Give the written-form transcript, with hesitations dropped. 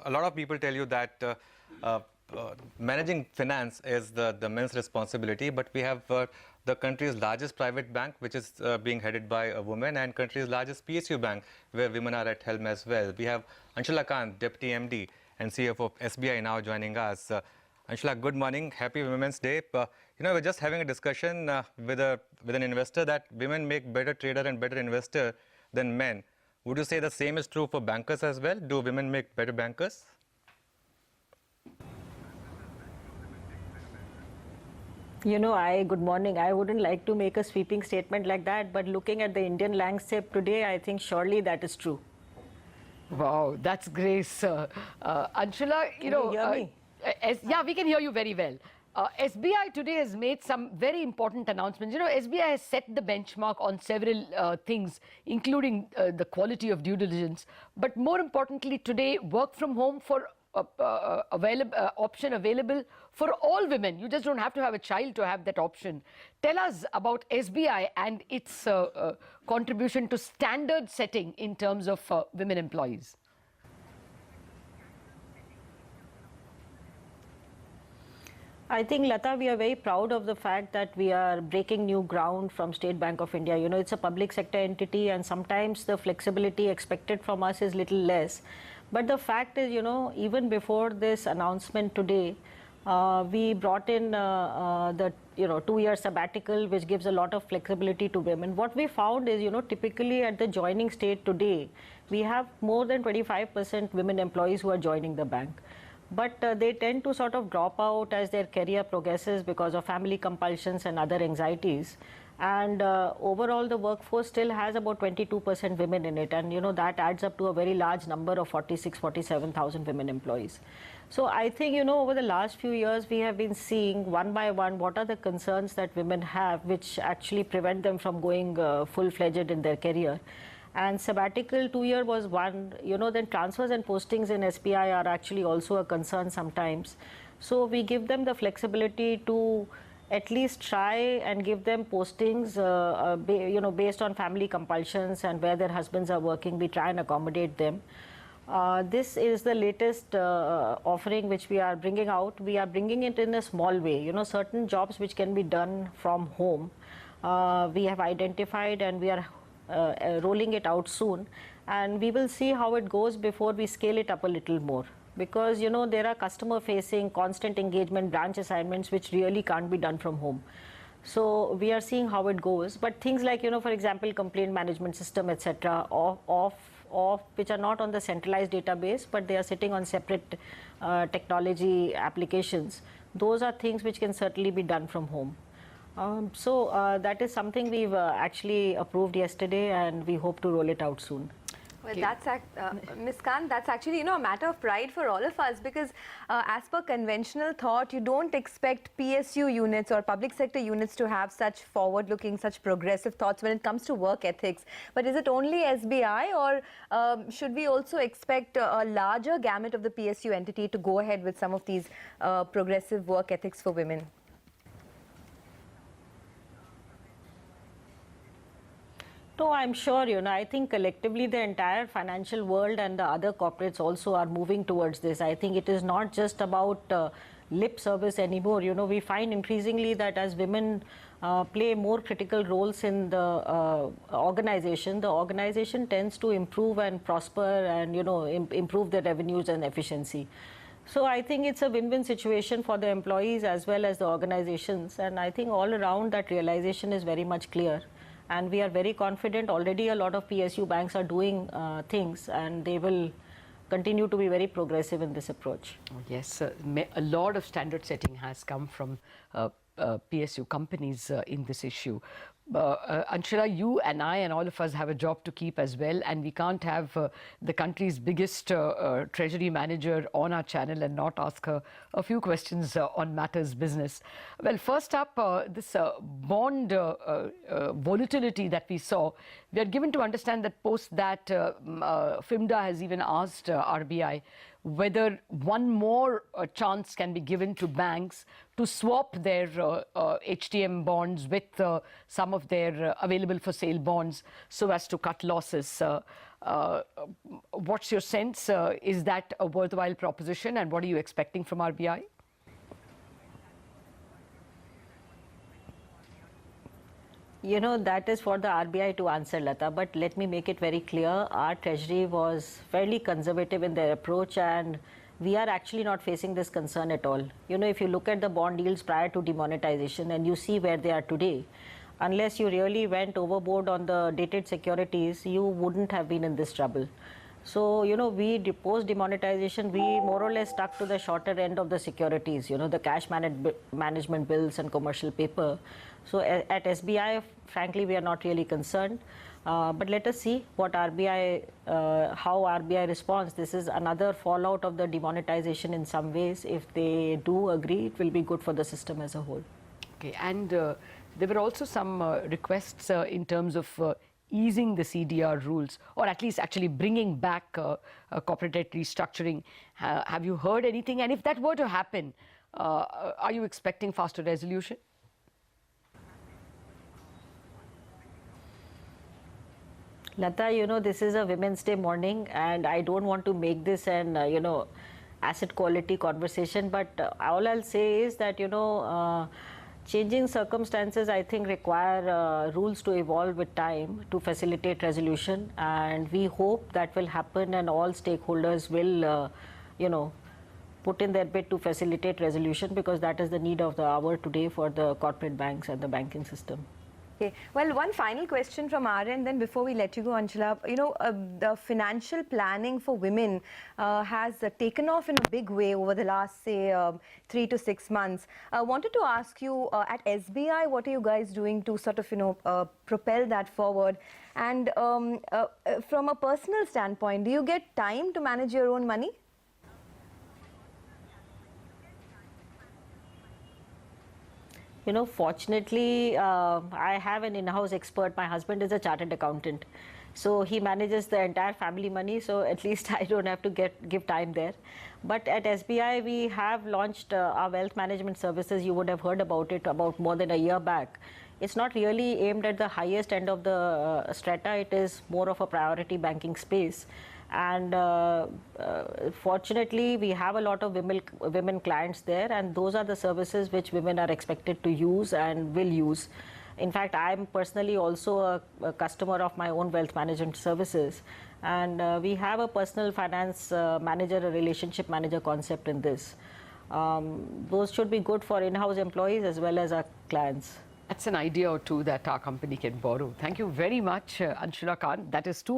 a lot of people tell you that managing finance is the men's responsibility, but we have the country's largest private bank, which is being headed by a woman, and country's largest PSU bank, where women are at helm as well. We have Anshula Kant, Deputy MD and CFO of SBI, now joining us. Anshula, good morning. Happy Women's Day. We're just having a discussion with an investor that women make better trader and better investor than men. Would you say the same is true for bankers as well? Do women make better bankers? Good morning. I wouldn't like to make a sweeping statement like that, but looking at the Indian landscape today, I think surely that is true. Wow, that's grace. Anshula, Can you hear me? Yeah, we can hear you very well. SBI today has made some very important announcements. SBI has set the benchmark on several things, including the quality of due diligence. But more importantly, today, work from home for option available for all women. You just don't have to have a child to have that option. Tell us about SBI and its contribution to standard setting in terms of women employees. I think, Lata, we are very proud of the fact that we are breaking new ground from State Bank of India. It's a public sector entity, and sometimes the flexibility expected from us is little less. But the fact is, even before this announcement today, we brought in the 2-year sabbatical, which gives a lot of flexibility to women. What we found is, typically at the joining state today, we have more than 25% women employees who are joining the bank. But they tend to sort of drop out as their career progresses because of family compulsions and other anxieties. And overall, the workforce still has about 22% women in it. And, that adds up to a very large number of 47,000 women employees. So I think, over the last few years, we have been seeing one by one what are the concerns that women have, which actually prevent them from going full-fledged in their career. And sabbatical 2-year was one. Then transfers and postings in SBI are actually also a concern sometimes. So we give them the flexibility to at least try and give them postings, based on family compulsions and where their husbands are working. We try and accommodate them. This is the latest offering which we are bringing out. We are bringing it in a small way. Certain jobs which can be done from home, we have identified, and we are rolling it out soon, and we will see how it goes before we scale it up a little more, because there are customer facing constant engagement branch assignments which really can't be done from home. So we are seeing how it goes, but things like for example, complaint management system, etc., which are not on the centralized database, but they are sitting on separate technology applications, those are things which can certainly be done from home. So that is something we've actually approved yesterday, and we hope to roll it out soon. Well, that's Ms. Kant, that's actually a matter of pride for all of us, because as per conventional thought, you don't expect PSU units or public sector units to have such forward-looking, such progressive thoughts when it comes to work ethics. But is it only SBI, or should we also expect a larger gamut of the PSU entity to go ahead with some of these progressive work ethics for women? No, I'm sure, I think collectively the entire financial world and the other corporates also are moving towards this. I think it is not just about lip service anymore. We find increasingly that as women play more critical roles in the organization tends to improve and prosper and, improve their revenues and efficiency. So I think it's a win-win situation for the employees as well as the organizations. And I think all around that realization is very much clear. And we are very confident. Already a lot of PSU banks are doing things, and they will continue to be very progressive in this approach. Oh, yes, a lot of standard setting has come from PSU companies in this issue. Anshula, you and I and all of us have a job to keep as well, and we can't have the country's biggest treasury manager on our channel and not ask her a few questions on matters business. Well, first up, this bond volatility that we saw, we are given to understand that post that FIMDA has even asked RBI whether one more chance can be given to banks to swap their HTM bonds with some of their available for sale bonds so as to cut losses. What's your sense? Is that a worthwhile proposition, and what are you expecting from RBI? You know, that is for the RBI to answer, Lata, but let me make it very clear. Our Treasury was fairly conservative in their approach, and we are actually not facing this concern at all. You know, if you look at the bond yields prior to demonetization and you see where they are today, unless you really went overboard on the dated securities, you wouldn't have been in this trouble. So, you know, post demonetization, we more or less stuck to the shorter end of the securities, you know, the cash management bills and commercial paper. So at SBI, frankly, we are not really concerned. But let us see what how RBI responds. This is another fallout of the demonetization in some ways. If they do agree, it will be good for the system as a whole. Okay, and there were also some requests in terms of easing the CDR rules, or at least actually bringing back corporate debt restructuring. Have you heard anything? And if that were to happen, are you expecting faster resolution? Lata, you know, this is a Women's Day morning, and I don't want to make this an, you know, asset quality conversation, but all I'll say is that, you know, changing circumstances, I think, require rules to evolve with time to facilitate resolution, and we hope that will happen, and all stakeholders will, you know, put in their bit to facilitate resolution, because that is the need of the hour today for the corporate banks and the banking system. Okay. Well, one final question from our end, then before we let you go, Anshala. You know, the financial planning for women has taken off in a big way over the last, say, 3 to 6 months. I wanted to ask you, at SBI, what are you guys doing to sort of, you know, propel that forward? And from a personal standpoint, do you get time to manage your own money? You know, fortunately, I have an in-house expert. My husband is a chartered accountant. So he manages the entire family money. So at least I don't have to give time there. But at SBI, we have launched our wealth management services. You would have heard about it about more than a year back. It's not really aimed at the highest end of the strata. It is more of a priority banking space. And fortunately, we have a lot of women clients there, and those are the services which women are expected to use and will use. In fact, I'm personally also a customer of my own wealth management services, and we have a personal finance manager, a relationship manager concept in this. Those should be good for in-house employees as well as our clients. That's an idea or two that our company can borrow. Thank you very much, Anshala Khan. That is too